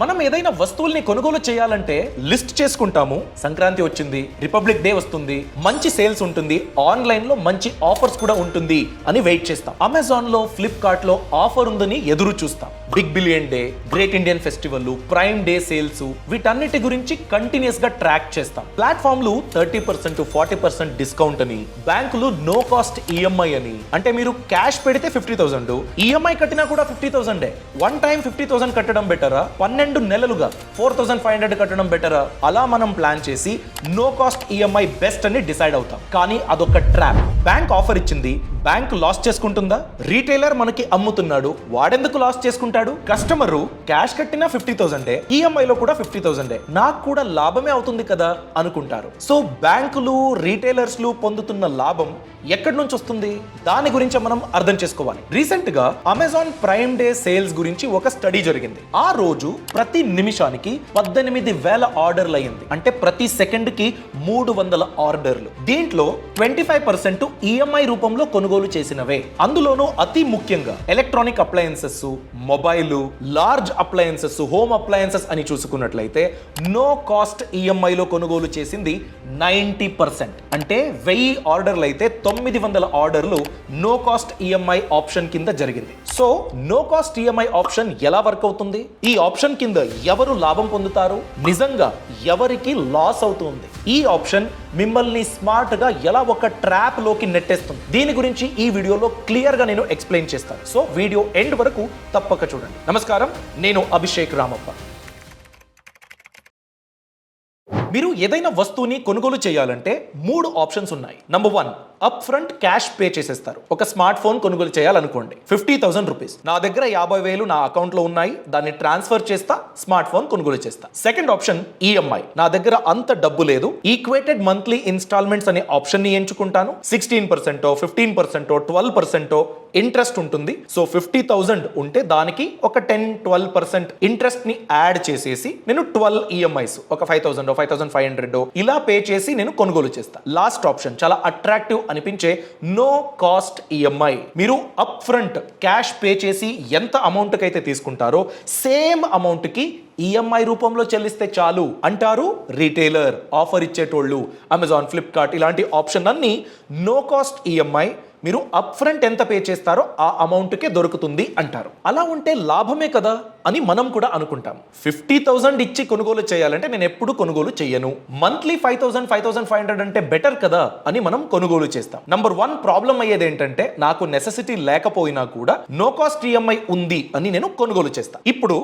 మనం ఏదైనా వస్తువుల్ని కొనుగోలు చేయాలంటే లిస్ట్ చేసుకుంటాము. సంక్రాంతి వచ్చింది, రిపబ్లిక్ డే వస్తుంది, మంచి సేల్స్ ఉంటుంది, ఆన్లైన్ లో మంచి ఆఫర్స్ కూడా ఉంటుంది అని వెయిట్ చేస్తాం. అమెజాన్ లో, ఫ్లిప్కార్ట్ లో ఆఫర్ ఉందని ఎదురు చూస్తాం. Big billion day, great Indian festival, prime day sales, వీటన్నిటి గురించి కంటిన్యూస్ గా ట్రాక్ చేస్తాం. ప్లాట్ఫామ్లు 30% 40% డిస్కౌంట్ అని, బ్యాంకులు నో కాస్ట్ ఈఎంఐ అని, అంటే మీరు క్యాష్ పెడితే 50,000, ఈఎంఐ కట్టినా కూడా 50,000. వన్ టైం 50,000 కట్టడం బెటరా, 12 నెలలుగా 4,500 కట్టడం బెటరా? అలా మనం ప్లాన్ చేసి నో కాస్ట్ ఈఎంఐ బెస్ట్ అని డిసైడ్ అవుతాం. కానీ అదొక ట్రాప్. బ్యాంక్ ఆఫర్ ఇచ్చింది, బ్యాంక్ లాస్ చేసుకుంటుందా? రీటైలర్ మనకి అమ్ముతున్నాడు, వాడెందుకు లాస్ చేసుకుంటాడు? కస్టమరు క్యాష్ కట్టినా 50,000, ఈఎంఐలో కూడా 50,000, నాకు కూడా లాభమే అవుతుంది కదా అనుకుంటారు. సో బ్యాంకులు, రీటైలర్స్లు పొందుతున్న లాభం ఎక్కడి నుంచి వస్తుంది? దాని గురించి మనం అర్థం చేసుకోవాలి. రీసెంట్ గా అమెజాన్ ప్రైమ్ డే సేల్స్ గురించి ఒక స్టడీ జరిగింది. ఆ రోజు ప్రతి నిమిషానికి 18,000 ఆర్డర్లు అయ్యింది. అంటే ప్రతి సెకండ్ కి 300 ఆర్డర్లు. దీంట్లో 25% ఈఎంఐ రూపంలో కొనుగోలు చేసినవే. అందులోనూ అతి ముఖ్యంగా electronic appliances, mobile, large appliances, home appliances అని చూసుకున్నట్లయితే నో కాస్ట్ ఈఎంఐ లో కొనుగోలు చేసింది 90%. అంటే 1000 ఆర్డర్లు అయితే 900 ఆర్డర్లు నో కాస్ట్ ఈఎంఐ ఆప్షన్ కింద జరిగింది. So no cost EMI option ఎలా వర్క్ అవుతుంది? ఈ ఆప్షన్ కింద ఎవరు లాభం పొందుతారు? నిజంగా ఎవరికి లాస్ అవుతుంది? ఈ ఆప్షన్ మిమ్మల్ని స్మార్ట్ గా ఎలా ఒక ట్రాప్ లోకి నెట్టేస్తుంది? దీని గురించి ఈ వీడియోలో క్లియర్ గా నేను ఎక్స్ప్లెయిన్ చేస్తాను. సో వీడియో ఎండ్ వరకు తప్పక చూడండి. నమస్కారం, నేను అభిషేక్ రామప్ప. మీరు ఏదైనా వస్తువుని కొనుగోలు చేయాలంటే 3 ఆప్షన్స్ ఉన్నాయి. Number 1, up front cash pay చేసేస్తారు. ఒక స్మార్ట్ ఫోన్ కొనుగోలు చేయాలనుకోండి, 50,000 రూపీస్. నా దగ్గర 50,000 నా అకౌంట్ లో ఉన్నాయి, దాన్ని ట్రాన్స్ఫర్ చేస్తా, స్మార్ట్ ఫోన్ కొనుగోలు చేస్తా. Second option EMI. నా దగ్గర అంత డబ్బు లేదు, ఈక్వేటెడ్ మంత్లీ ఇన్స్టాల్మెంట్స్ అనే ఆప్షన్ ని ఎంచుకుంటాను. 16%, 15%, 12% ఇంట్రెస్ట్ ఉంటుంది. సో 50,000 ఉంటే దానికి ఒక 10-12% ఇంట్రెస్ట్ ని యాడ్ చేసేసి నేను 12 ఈఎంఐస్, ఒక 5,000, 5,500 ఇలా పే చేసి నేను కొనుగోలు చేస్తా. లాస్ట్ ఆప్షన్ చాలా అట్రాక్టివ్ అనిపించే నో కాస్ట్ ఈఎంఐ. మీరు అప్ ఫ్రంట్ క్యాష్ పే చేసి ఎంత అమౌంట్ కి అయితే తీసుకుంటారో సేమ్ అమౌంట్ కి ఈఎంఐ రూపంలో చెల్లిస్తే చాలు అంటారు రీటైలర్, ఆఫర్ ఇచ్చేటోళ్ళు. అమెజాన్, ఫ్లిప్కార్ట్ ఇలాంటి ఆప్షన్ అన్ని నో కాస్ట్ ఈఎంఐ. మీరు అప్ ఫ్రంట్ ఎంత పే చేస్తారో ఆ అమౌంట్కే దొరుకుతుంది అంటారు. అలా ఉంటే లాభమే కదా అని మనం కూడా అనుకుంటాం. 50,000 ఇచ్చి కొనుగోలు చేయాలంటే నేను ఎప్పుడు కొనుగోలు చేయను. మంత్లీ 5,000, 5,500 అంటే బెటర్ కదా అని మనం కొనుగోలు చేస్తాం. నంబర్ 1 ప్రాబ్లం అయ్యేది ఏంటంటే నాకు నెసెసిటీ లేకపోయినా కూడా నో కాస్ట్ ఈఎంఐ ఉంది అని నేను కొనుగోలు చేస్తా. ఇప్పుడు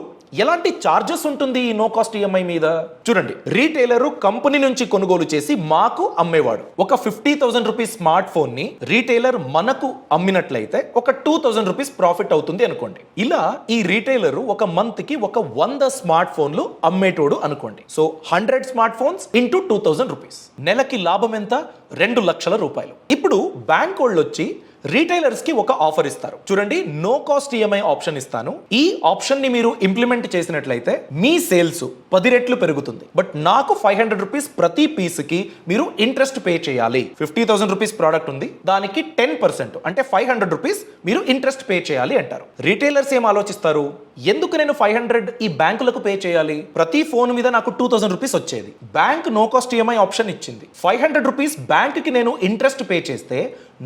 ఎలాంటి చార్జెస్ ఉంటుంది ఈ నో కాస్ట్ ఈఎంఐ మీద? చూడండి, రీటైలర్ కంపెనీ నుంచి కొనుగోలు చేసి మాకు అమ్మేవాడు. ఒక 50,000 రూపీస్ స్మార్ట్ ఫోన్ ని రీటైలర్ మనకు అమ్మినట్లయితే ఒక 2,000 రూపీస్ ప్రాఫిట్ అవుతుంది అనుకోండి. ఇలా ఈ రీటైలర్ ఒక మంత్ కి ఒక 100 స్మార్ట్ ఫోన్లు అమ్మేటోడు అనుకోండి. So 100 smart phones into 2,000 rupees. నెలకి లాభం ఎంత? 2 లక్షల రూపాయలు. ఇప్పుడు బ్యాంక్ వాళ్ళు వచ్చి రీటైలర్స్ కి ఒక ఆఫర్ ఇస్తారు. చూడండి, నో కాస్ట్ ఈఎంఐ ఆప్షన్ ఇస్తాను. ఈ ఆప్షన్ ని మీరు ఇంప్లిమెంట్ చేసినట్లయితే మీ సేల్స్ 10 రెట్లు పెరుగుతుంది. బట్ నాకు 500 రూపీస్ ప్రతి పీస్ కి మీరు ఇంట్రెస్ట్ పే చేయాలి. 50,000 రూపీస్ ప్రోడక్ట్ ఉంది, దానికి 10% అంటే 500 రూపీస్ మీరు ఇంట్రెస్ట్ పే చేయాలి అంటారు. రీటైలర్స్ ఏం ఆలోచిస్తారు? ఎందుకు నేను 500 ఈ బ్యాంకులకు పే చేయాలి? ప్రతి ఫోన్ మీద నాకు 2,000 రూపీస్ వచ్చేది. Bank no cost EMI option ఇచ్చింది. 500 రూపీస్ బ్యాంక్ కి నేను ఇంట్రెస్ట్ పే చేస్తే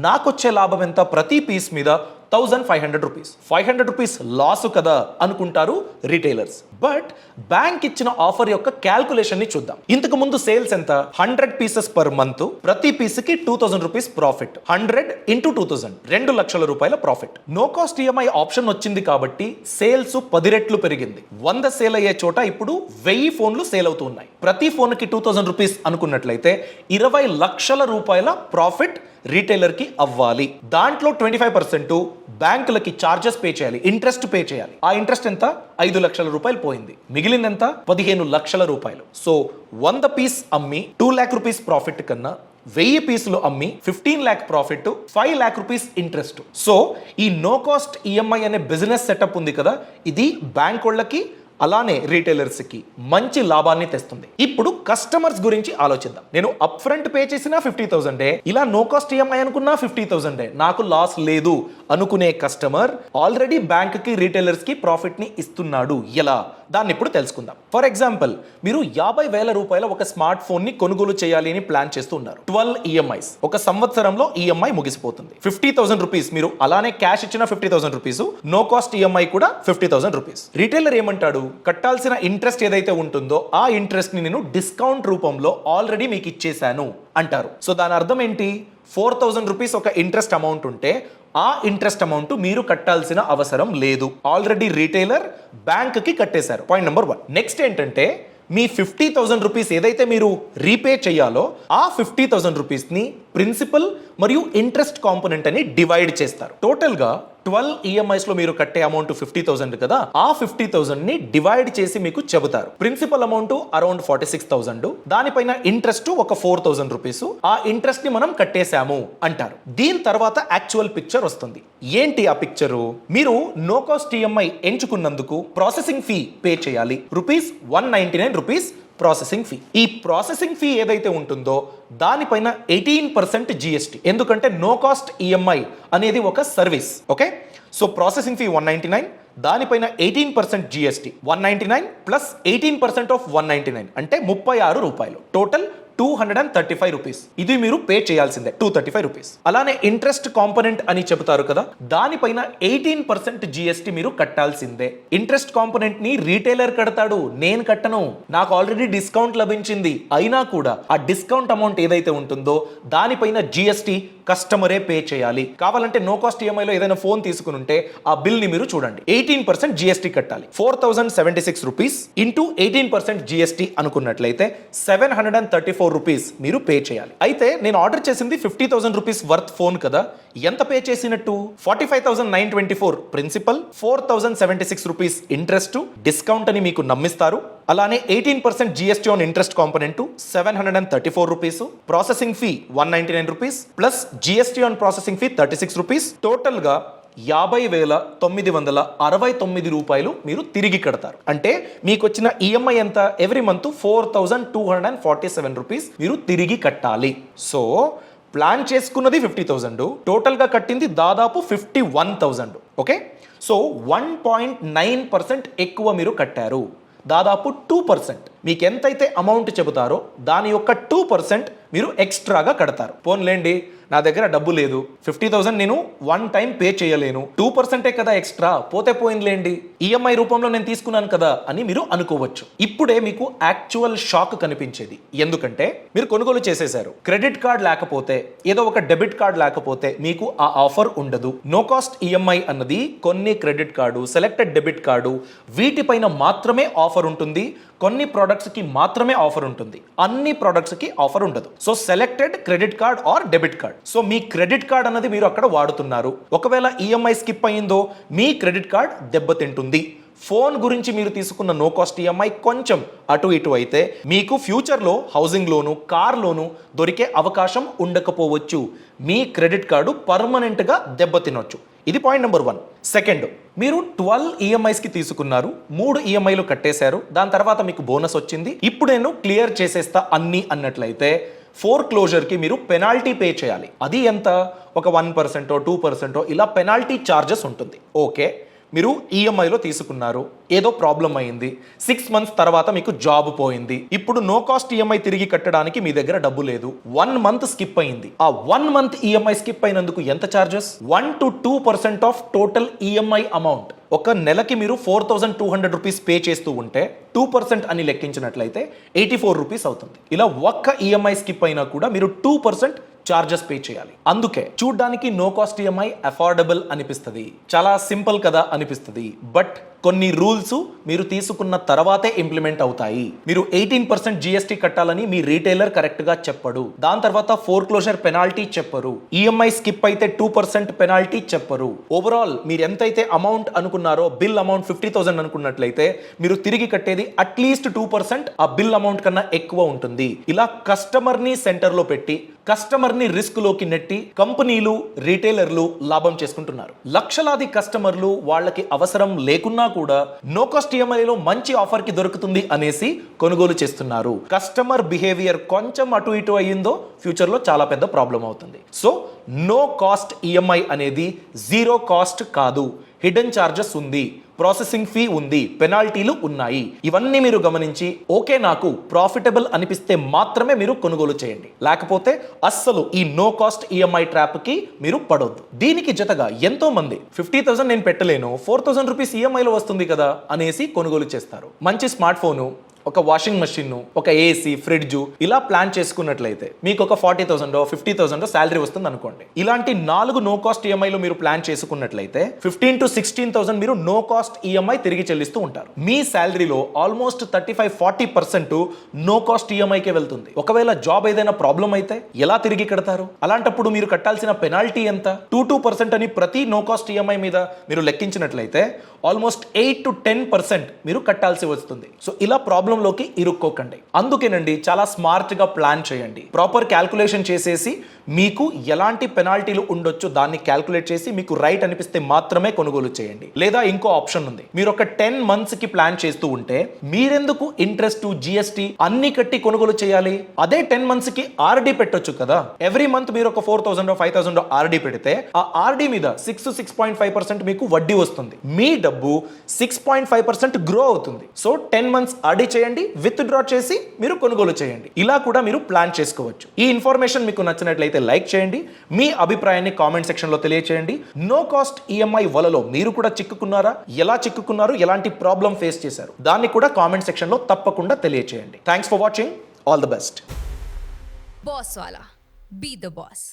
నాకు వచ్చే లాభం ఎంత? ప్రతి పీస్ మీద 1,500 రూపీస్. 500 రూపీస్ లాస్ కదా అనుకుంటారు రీటైలర్స్. బట్ బ్యాంక్ ఇచ్చిన ఆఫర్ యొక్క క్యాల్కులేషన్ ని చూద్దాం. ఇంతకు ముందు సేల్స్ ఎంత? 100 పీసెస్ పర్ మంత్, ప్రతి పీస్ కి 2,000 రూపీస్ ప్రాఫిట్. 100 ఇంటూ 2,000, 2 లక్షల రూపాయల profit. No cost EMI option వచ్చింది కాబట్టి సేల్స్ 10 రెట్లు పెరిగింది. 100 సేల్ అయ్యే చోట ఇప్పుడు 1000 ఫోన్లు సేల్ అవుతూ ఉన్నాయి. ప్రతి ఫోన్ కి 2,000 రూపీస్ అనుకున్నట్లయితే 20 లక్షల రూపాయల ప్రాఫిట్ రీటైలర్ కి అవ్వాలి. దాంట్లో 25% బ్యాంకులకి చార్జెస్ పే చేయాలి, ఇంట్రెస్ట్ పే చేయాలి. ఆ ఇంట్రెస్ట్ ఎంత? 5 లక్షల రూపాయలు పోయింది. మిగిలింది ఎంత? 15 లక్షల రూపాయలు. సో 100 పీస్ అమ్మి 2 లాక్ రూపీస్ ప్రాఫిట్ కన్నా 1000 పీసులు అమ్మి 15 lakh profit, 5 lakh rupees interest. So ఈ నో కాస్ట్ ఈఎంఐ అనే బిజినెస్ సెటప్ ఉంది కదా, ఇది బ్యాంక్ వాళ్ళకి అలానే రీటైలర్స్ కి మంచి లాభాన్ని తెస్తుంది. ఇప్పుడు కస్టమర్స్ గురించి ఆలోచిద్దాం. నేను అప్ ఫ్రంట్ పే చేసిన 50,000, ఇలా నో కాస్ట్ ఈఎంఐ అనుకున్నా 50,000, నాకు లాస్ లేదు అనుకునే కస్టమర్ ఆల్రెడీ బ్యాంక్ కి రీటైలర్స్ కి ప్రాఫిట్ ని ఇస్తున్నాడు. ఎలా? దాన్ని ఇప్పుడు తెలుసుకుందాం. ఫర్ ఎగ్జాంపుల్, మీరు 50,000 రూపాయల ఒక స్మార్ట్ ఫోన్ ని కొనుగోలు చేయాలి అని ప్లాన్ చేస్తూ ఉన్నారు. 12 ఈఎంఐస్, ఒక సంవత్సరంలో ఈఎంఐ ముగిసిపోతుంది. 50,000 రూపీస్ మీరు అలానే క్యాష్ ఇచ్చిన 50,000 రూపీస్, నో కాస్ట్ ఈఎంఐ కూడా 50,000 రూపీస్. రీటైలర్ ఏమంటాడు, కట్టాల్సిన ఇంట్రెస్ట్ ఏదైతే ఉంటుందో ఆ ఇంట్రెస్ట్ ని నేను డిస్కౌంట్ రూపంలో ఆల్రెడీ మీకు ఇచ్చేసాను అంటారు. సో దాని అర్థం ఏంటి, 4,000 రూపీస్ ఒక ఇంట్రెస్ట్ అమౌంట్ ఉంటే ఆ ఇంట్రెస్ట్ అమౌంట్ మీరు కట్టాల్సిన అవసరం లేదు. ఆల్రెడీ రీటైలర్ బ్యాంక్ కి కట్టేశారు. Point number 1. నెక్స్ట్ ఏంటంటే, మీ 50,000 రూపీస్ ఏదైతే మీరు రీపే చేయాలో ఆ 50,000 రూపీస్ ని ప్రిన్సిపల్ మరియు ఇంట్రెస్ట్ కాంపోనెంట్ అని డివైడ్ చేస్తారు. టోటల్ గా 12 ఈఎంఐస్ లో మీరు కట్టే అమౌంట్ 50,000 కదా, ఆ 50,000 ని డివైడ్ చేసి మీకు చెబుతారు. ప్రిన్సిపల్ అమౌంట్ అరౌండ్ 46,000, దానిపైన ఇంట్రెస్ట్ ఒక 4,000 రూపీస్, ఆ ఇంట్రెస్ట్ ని మనం కట్టేశాము అంటారు. దీని తర్వాత యాక్చువల్ పిక్చర్ వస్తుంది. ఏంటి ఆ పిక్చరు, మీరు నో కాస్ట్ ఈఎంఐ ఎంచుకున్నందుకు ప్రాసెసింగ్ ఫీ పే చేయాలి. ₹199 ప్రాసెసింగ్ ఫీ. ఈ ప్రాసెసింగ్ ఫీ ఏదైతే ఉంటుందో దానిపైన 18% GST. ఎందుకంటే నో కాస్ట్ ఈఎంఐ అనేది ఒక service. Okay, so processing fee 199, దానిపైన 18% GST. 199 ప్లస్ 18% ఆఫ్ 199 అంటే 36 రూపాయలు. Total 235 rupees. ఇది మీరు పే చేయాల్సిందే, 235 రూపీస్. అలానే ఇంట్రెస్ట్ కాంపోనెంట్ అని చెబుతారు కదా, దానిపైన 18% GST మీరు కట్టాల్సిందే. ఇంట్రెస్ట్ కాంపోనెంట్ ని రీటైలర్ కడతాడు, నేను కట్టను, నాకు ఆల్రెడీ డిస్కౌంట్ లభించింది. అయినా కూడా ఆ డిస్కౌంట్ అమౌంట్ ఏదైతే ఉంటుందో దానిపైన GST కస్టమరే పే చేయాలి. కావాలంటే నో కాస్ట్ ఈఎంఐలో ఏదైనా ఫోన్ తీసుకుని ఉంటే ఆ బిల్ ని మీరు చూడండి, 18% GST కట్టాలి. 4,076 రూపీస్ ఇంటూ 18% GST అనుకున్నట్లయితే 734 రూపీస్ మీరు పే చేయాలి. అయితే నేను ఆర్డర్ చేసింది 50,000 రూపీస్ వర్త్ ఫోన్ కదా, ఎంత పే చేసినట్టు, 45,924 ప్రిన్సిపల్, 4,076 రూపీస్ ఇంట్రెస్ట్, డిస్కౌంట్ అని మీకు నమ్మిస్తారు. అలానే 18% GST on interest component 734 rupees, processing fee 199 rupees plus GST on processing fee 36 rupees. Total గా 50,969 రూపాయలు మీరు తిరిగి కడతారు. అంటే మీకు వచ్చిన ఈఎంఐ ఎంత, ఎవ్రీ మంత్ 4,247 రూపీస్ మీరు తిరిగి కట్టాలి. సో ప్లాన్ చేసుకున్నది 50,000, టోటల్ గా కట్టింది దాదాపు 51,000. ఓకే, సో 1.9% ఎక్కువ మీరు కట్టారు. దాదాపు 2%. మీకు ఎంతైతే అమౌంట్ చెబుతారో దాని యొక్క 2% మీరు ఎక్స్ట్రాగా కడతారు. పోన్లేండి, నా దగ్గర డబ్బు లేదు, 50,000 నేను 1 టైం పే చేయలేను, 2% కదా ఎక్స్ట్రా, పోతే పోయిందిలేండి, ఈఎంఐ రూపంలో నేను తీసుకున్నాను కదా అని మీరు అనుకోవచ్చు. ఇప్పుడే మీకు యాక్చువల్ షాక్ కనిపించేది. ఎందుకంటే మీరు కొనుగోలు చేసేశారు, క్రెడిట్ కార్డ్ లేకపోతే, ఏదో ఒక డెబిట్ కార్డ్ లేకపోతే మీకు ఆ ఆఫర్ ఉండదు. నో కాస్ట్ ఈఎంఐ అన్నది కొన్ని credit card, selected debit card, వీటిపైన మాత్రమే ఆఫర్ ఉంటుంది. కొన్ని ప్రొడక్ట్స్ కి మాత్రమే ఆఫర్ ఉంటుంది, అన్ని ప్రొడక్ట్స్ కి ఆఫర్ ఉండదు. So selected credit card or debit card. So me credit card అన్నది మీరు అక్కడ వాడుతున్నారు. ఒకవేళ ఈఎంఐ స్కిప్ అయిందో మీ క్రెడిట్ కార్డ్ దెబ్బతింటుంది. ఫోన్ గురించి మీరు తీసుకున్న నో కాస్ట్ ఈఎంఐ కొంచెం అటు ఇటు అయితే మీకు ఫ్యూచర్లో హౌసింగ్ లోను, కార్ లోను దొరికే అవకాశం ఉండకపోవచ్చు. మీ క్రెడిట్ కార్డు పర్మనెంట్గా దెబ్బతినొచ్చు. ఇది పాయింట్ నెంబర్ 1. సెకండ్, మీరు 12 ఈఎంఐస్కి తీసుకున్నారు, 3 ఈఎంఐలు కట్టేశారు, దాని తర్వాత మీకు బోనస్ వచ్చింది, ఇప్పుడు నేను క్లియర్ చేసేస్తా అన్ని అన్నట్లయితే ఫోర్ క్లోజర్కి మీరు పెనాల్టీ పే చేయాలి. అది ఎంత, ఒక 1%, 2% ఇలా పెనాల్టీ ఛార్జెస్ ఉంటుంది. ఓకే, మీరు ఈఎంఐలో తీసుకున్నారు, ఏదో ప్రాబ్లం అయింది, 6 మంత్స్ తర్వాత మీకు జాబ్ పోయింది, ఇప్పుడు నో కాస్ట్ ఈఎంఐ తిరిగి కట్టడానికి మీ దగ్గర డబ్బు లేదు, 1 మంత్ స్కిప్ అయింది. ఆ 1 మంత్ ఈఎంఐ స్కిప్ అయినందుకు ఎంత charges, 1 to 2% of total EMI amount. ఒక నెలకి మీరు 4,200 రూపీస్ పే చేస్తూ ఉంటే 2% అని లెక్కించినట్లయితే 84 రూపీస్ అవుతుంది. ఇలా ఒక్క ఈఎంఐ స్కిప్ అయినా కూడా మీరు 2% చార్జెస్ పే చేయాలి. అందుకే చూడ్డానికి నో కాస్ట్ ఈఎంఐ అఫోర్డబుల్ అనిపిస్తుంది, చాలా సింపుల్ కదా అనిపిస్తుంది. బట్ కొన్ని రూల్స్ మీరు తీసుకున్న తర్వాతే ఇంప్లిమెంట్ అవుతాయి. మీరు 18% GST కట్టాలని మీ రీటైలర్ కరెక్ట్ గా చెప్పడు. దాని తర్వాత ఫోర్ క్లోజర్ పెనాల్టీ చెప్పరు. ఈఎంఐ స్కిప్ అయితే 2% పెనాల్టీ చెప్పరు. ఓవరాల్ మీరు ఎంతైతే అమౌంట్ అనుకున్నారో, బిల్ అమౌంట్ 50,000 అనుకున్నట్లయితే మీరు తిరిగి కట్టేది అట్లీస్ట్ 2% ఆ బిల్ అమౌంట్ కన్నా ఎక్కువ ఉంటుంది. ఇలా కస్టమర్ ని సెంటర్ లో పెట్టి కస్టమర్ ని రిస్క్ లోకి నెట్టి కంపెనీలు, రీటైలర్లు లాభం చేసుకుంటున్నారు. లక్షలాది కస్టమర్లు వాళ్ళకి అవసరం లేకున్నా కూడా నో కాస్ట్ ఈఎంఐలో మంచి ఆఫర్ కి దొరుకుతుంది అనేసి కొనుగోలు చేస్తున్నారు. కస్టమర్ బిహేవియర్ కొంచెం అటు ఇటు అయ్యిందో ఫ్యూచర్ లో చాలా పెద్ద ప్రాబ్లం అవుతుంది. సో నో కాస్ట్ ఈఎంఐ అనేది జీరో కాస్ట్ కాదు, హిడెన్ చార్జెస్ ఉంది, ప్రాసెసింగ్ ఫీ ఉంది, పెనాల్టీలు ఉన్నాయి. ఇవన్నీ మీరు గమనించి ఓకే నాకు ప్రాఫిటబుల్ అనిపిస్తే మాత్రమే మీరు కొనుగోలు చేయండి. లేకపోతే అస్సలు ఈ నో కాస్ట్ ఈఎంఐ ట్రాప్ కి మీరు పడొద్దు. దీనికి జతగా ఎంతో మంది 50,000 నేను పెట్టలేను, 4,000 రూపీస్ ఈఎంఐలో వస్తుంది కదా అనేసి కొనుగోలు చేస్తారు. మంచి స్మార్ట్ ఫోను, ఒక వాషింగ్ మెషిన్, ఒక ఏసీ, ఫ్రిడ్జ్ ఇలా ప్లాన్ చేసుకున్నట్లయితే మీకు ఒక 40,000 50,000 శాలరీ వస్తుంది అనుకోండి. ఇలాంటి 4 నో కాస్ట్ ఈఎంఐలు మీరు ప్లాన్ చేసుకున్నట్లయితే 15,000 to 16,000 మీరు నో కాస్ట్ ఈఎంఐ తిరిగి చెల్లిస్తూ ఉంటారు. మీ శాలరీలో ఆల్మోస్ట్ 35-40% నో కాస్ట్ ఈఎంఐకే వెళ్తుంది. ఒకవేళ జాబ్ ఏదైనా ప్రాబ్లం అయితే ఎలా తిరిగి కడతారు? అలాంటప్పుడు మీరు కట్టాల్సిన పెనాల్టీ ఎంత? 2% అని ప్రతి నో కాస్ట్ ఈఎంఐ మీద మీరు లెక్కించినట్లయితే ఆల్మోస్ట్ 8 to 10% మీరు కట్టాల్సి వస్తుంది. సో ఇలా ప్రాబ్లంలోకి ఇరుక్కోకండి. అందుకేనండి చాలా స్మార్ట్ గా ప్లాన్ చేయండి. ప్రాపర్ క్యాల్కులేషన్ చేసేసి మీకు ఎలాంటి పెనాల్టీలు ఉండొచ్చు దాన్ని క్యాల్కులేట్ చేసి మీకు రైట్ అనిపిస్తే మాత్రమే కొనుగోలు చేయండి. లేదా ఇంకో ఆప్షన్ ఉంది, మీరు ఒక 10 months కి ప్లాన్ చేస్తూ ఉంటే మీరెందుకు ఇంట్రెస్ట్, జిఎస్టీ అన్ని కట్టి కొనుగోలు చేయాలి? అదే 10 months కి ఆర్డీ పెట్టొచ్చు కదా. ఎవ్రీ మంత్ మీరు ఒక 4,000 5,000 ఆర్డీ పెడితే ఆ ఆర్డీ మీద 6-6.5% మీకు వడ్డీ వస్తుంది. మీ డబ్బు 6.5% గ్రో అవుతుంది. సో 10 months ఆర్డీ చేయండి, విత్ డ్రా చేసి మీరు కొనుగోలు చేయండి. ఇలా కూడా మీరు ప్లాన్ చేసుకోవచ్చు. ఈ ఇన్ఫర్మేషన్ మీకు నచ్చినట్లయితే లైక్ చేయండి, మీ అభిప్రాయాన్ని కామెంట్ సెక్షన్ లో తెలియచేయండి. నో కాస్ట్ ఈఎంఐ వలలో మీరు కూడా చిక్కుకున్నారా? ఎలా చిక్కుకున్నారు? ఎలాంటి ప్రాబ్లం ఫేస్ చేశారు? దాన్ని కూడా కామెంట్ సెక్షన్ లో తప్పకుండా తెలియచేయండి. Thanks for watching. All the best. Boss వాలా, బీ ద బాస్.